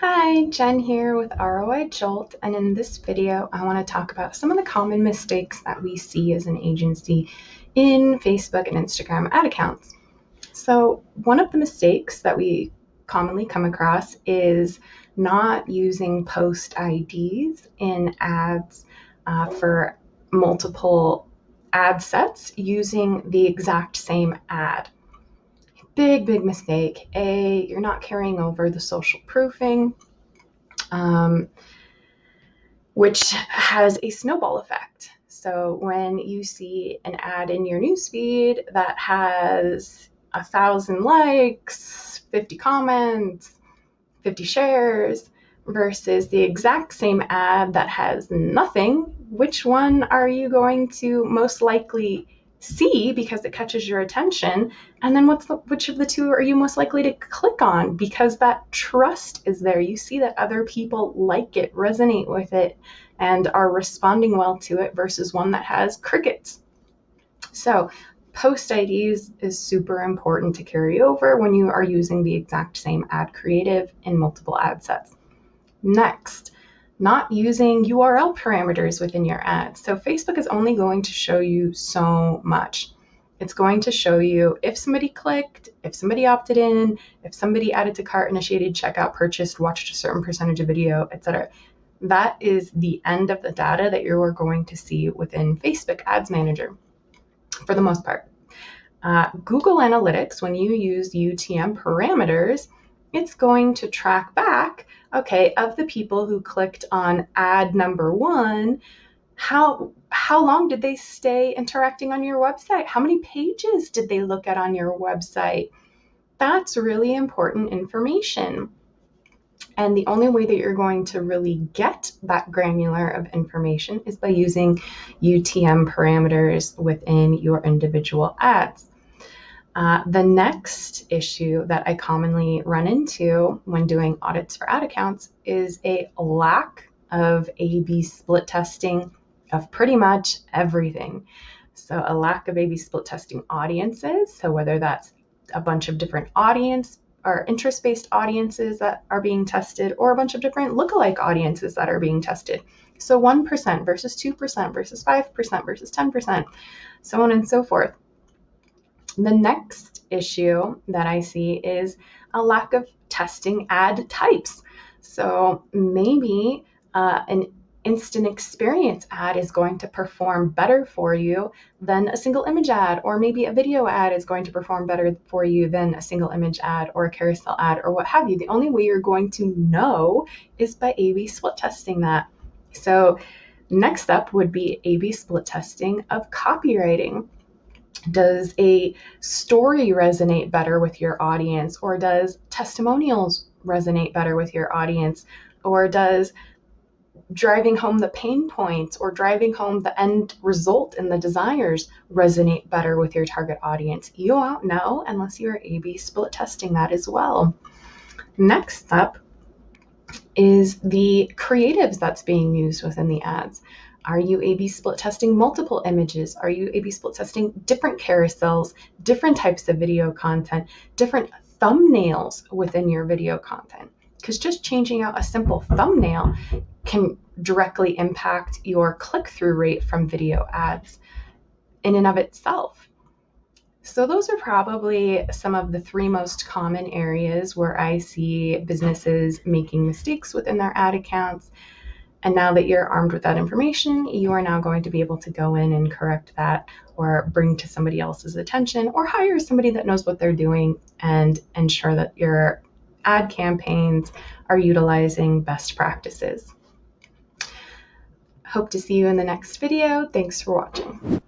Hi, Jen here with ROI Jolt, and in this video I want to talk about some of the common mistakes that we see as an agency in Facebook and Instagram ad accounts. So one of the mistakes that we commonly come across is not using post IDs in ads for multiple ad sets using the exact same ad. Big mistake. You're not carrying over the social proofing, which has a snowball effect. So when you see an ad in your newsfeed that has 1,000 likes, 50 comments, 50 shares, versus the exact same ad that has nothing, which one are you going to most likely see because it catches your attention? And then which of the two are you most likely to click on because that trust is there? You see that other people like it, resonate with it, and are responding well to it versus one that has crickets. So post IDs is super important to carry over when you are using the exact same ad creative in multiple ad sets. Next, not using URL parameters within your ads. So Facebook is only going to show you so much. It's going to show you if somebody clicked, if somebody opted in, if somebody added to cart, initiated checkout, purchased, watched a certain percentage of video, etc. That is the end of the data that you're going to see within Facebook Ads Manager for the most part. Google Analytics, when you use UTM parameters, it's going to track back, okay, of the people who clicked on ad number 1, how long did they stay interacting on your website? How many pages did they look at on your website? That's really important information. And the only way that you're going to really get that granular of information is by using UTM parameters within your individual ads. The next issue that I commonly run into when doing audits for ad accounts is a lack of A/B split testing of pretty much everything. So a lack of A/B split testing audiences, so whether that's a bunch of different audience or interest-based audiences that are being tested, or a bunch of different lookalike audiences that are being tested. So 1% versus 2% versus 5% versus 10%, so on and so forth. The next issue that I see is a lack of testing ad types. So maybe an instant experience ad is going to perform better for you than a single image ad, or maybe a video ad is going to perform better for you than a single image ad or a carousel ad or what have you. The only way you're going to know is by A/B split testing that. So next up would be A/B split testing of copywriting. Does a story resonate better with your audience, or does testimonials resonate better with your audience, or does driving home the pain points or driving home the end result and the desires resonate better with your target audience? You won't know unless you are A/B split testing that as well. Next up is the creatives that's being used within the ads. Are you A/B split testing multiple images? Are you A/B split testing different carousels, different types of video content, different thumbnails within your video content? Because just changing out a simple thumbnail can directly impact your click-through rate from video ads in and of itself. So those are probably some of the 3 most common areas where I see businesses making mistakes within their ad accounts. And now that you're armed with that information, you are now going to be able to go in and correct that, or bring to somebody else's attention, or hire somebody that knows what they're doing and ensure that your ad campaigns are utilizing best practices. Hope to see you in the next video. Thanks for watching.